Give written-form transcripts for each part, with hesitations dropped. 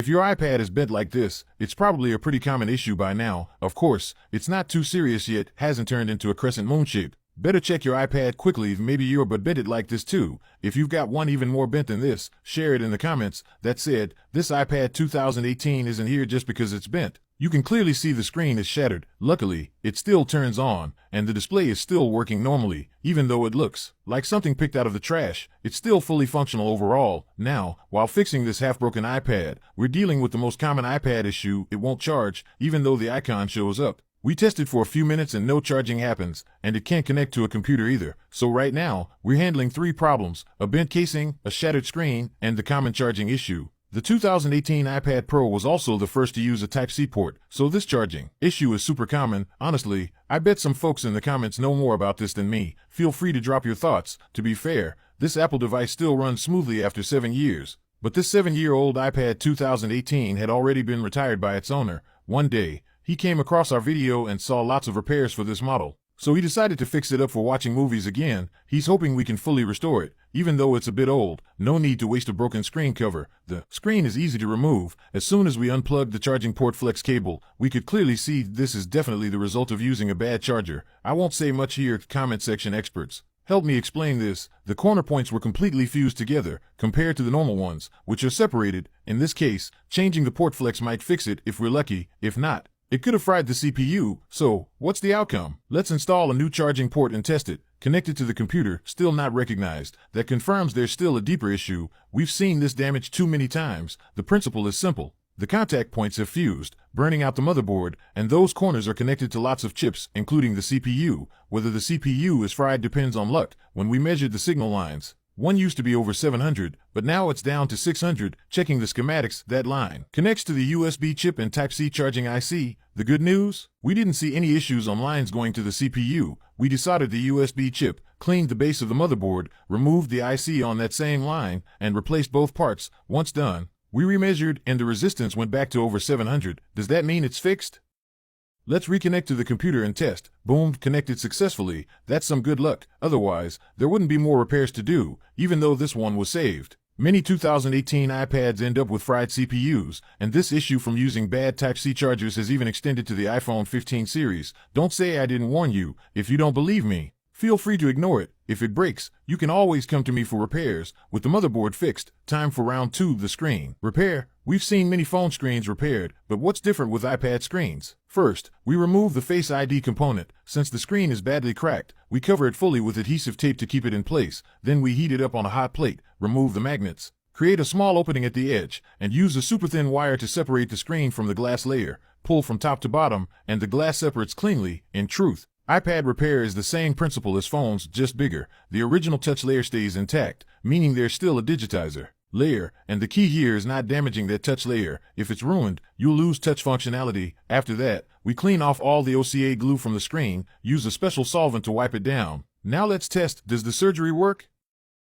If your iPad is bent like this, it's probably a pretty common issue by now. Of course, it's not too serious yet, hasn't turned into a crescent moon shape. Better check your iPad quickly if maybe you're but bent it like this too. If you've got one even more bent than this, share it in the comments. That said, this iPad 2018 isn't here just because it's bent. You can clearly see the screen is shattered. Luckily, it still turns on, and the display is still working normally. Even though it looks like something picked out of the trash, it's still fully functional overall. Now, while fixing this half-broken iPad, we're dealing with the most common iPad issue: it won't charge, even though the icon shows up. We tested for a few minutes and no charging happens, and it can't connect to a computer either. So right now, we're handling three problems: a bent casing, a shattered screen, and the common charging issue. The 2018 iPad Pro was also the first to use a Type-C port, so this charging issue is super common. Honestly, I bet some folks in the comments know more about this than me. Feel free to drop your thoughts. To be fair, this Apple device still runs smoothly after 7 years. But this 7-year-old iPad 2018 had already been retired by its owner. One day, he came across our video and saw lots of repairs for this model. So he decided to fix it up for watching movies again. He's hoping we can fully restore it, even though it's a bit old. No need to waste a broken screen cover. The screen is easy to remove. As soon as we unplugged the charging port flex cable, we could clearly see this is definitely the result of using a bad charger. I won't say much here, comment section experts. Help me explain this. The corner points were completely fused together, compared to the normal ones, which are separated. In this case, changing the port flex might fix it if we're lucky. If not, it could have fried the CPU. So, what's the outcome? Let's install a new charging port and test it. Connected to the computer, still not recognized. That confirms there's still a deeper issue. We've seen this damage too many times. The principle is simple. The contact points have fused, burning out the motherboard, and those corners are connected to lots of chips, including the CPU. Whether the CPU is fried depends on luck. When we measured the signal lines, one used to be over 700, but now it's down to 600. Checking the schematics, that line connects to the USB chip and Type-C charging IC. The good news? We didn't see any issues on lines going to the CPU. We desoldered the USB chip, cleaned the base of the motherboard, removed the IC on that same line, and replaced both parts. Once done, we remeasured and the resistance went back to over 700. Does that mean it's fixed? Let's reconnect to the computer and test. Boom, connected successfully. That's some good luck. Otherwise, there wouldn't be more repairs to do, even though this one was saved. Many 2018 iPads end up with fried CPUs, and this issue from using bad Type-C chargers has even extended to the iPhone 15 series. Don't say I didn't warn you. If you don't believe me, feel free to ignore it. If it breaks, you can always come to me for repairs. With the motherboard fixed, time for round 2, the screen repair. We've seen many phone screens repaired, but what's different with iPad screens? First, we remove the Face ID component. Since the screen is badly cracked, we cover it fully with adhesive tape to keep it in place. Then we heat it up on a hot plate, remove the magnets, create a small opening at the edge, and use a super thin wire to separate the screen from the glass layer. Pull from top to bottom, and the glass separates cleanly. In truth, iPad repair is the same principle as phones, just bigger. The original touch layer stays intact, meaning there's still a digitizer layer, and the key here is not damaging that touch layer. If it's ruined, you'll lose touch functionality. After that, we clean off all the OCA glue from the screen, use a special solvent to wipe it down. Now let's test, does the surgery work?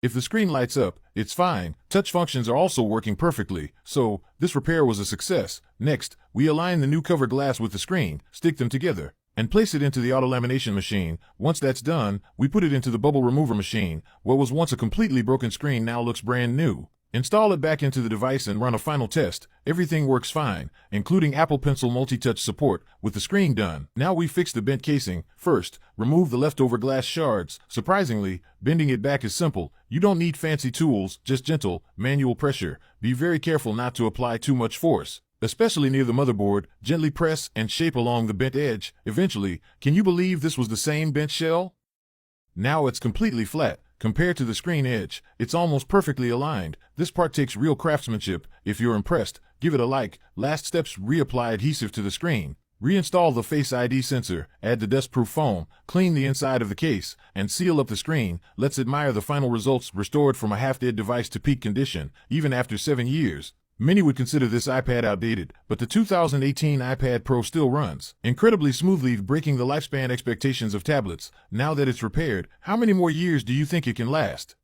If the screen lights up, it's fine. Touch functions are also working perfectly, so this repair was a success. Next, we align the new cover glass with the screen, stick them together, and place it into the auto lamination machine. Once that's done, we put it into the bubble remover machine. What was once a completely broken screen now looks brand new. Install it back into the device and run a final test. Everything works fine, including Apple Pencil multi-touch support. With the screen done, now we fix the bent casing. First, remove the leftover glass shards. Surprisingly, bending it back is simple. You don't need fancy tools, just gentle, manual pressure. Be very careful not to apply too much force, especially near the motherboard. Gently press and shape along the bent edge. Eventually, can you believe this was the same bent shell? Now it's completely flat. Compared to the screen edge, it's almost perfectly aligned. This part takes real craftsmanship. If you're impressed, give it a like. Last steps, reapply adhesive to the screen. Reinstall the Face ID sensor, add the dust-proof foam, clean the inside of the case, and seal up the screen. Let's admire the final results, restored from a half-dead device to peak condition, even after 7 years. Many would consider this iPad outdated, but the 2018 iPad Pro still runs incredibly smoothly, breaking the lifespan expectations of tablets. Now that it's repaired, how many more years do you think it can last?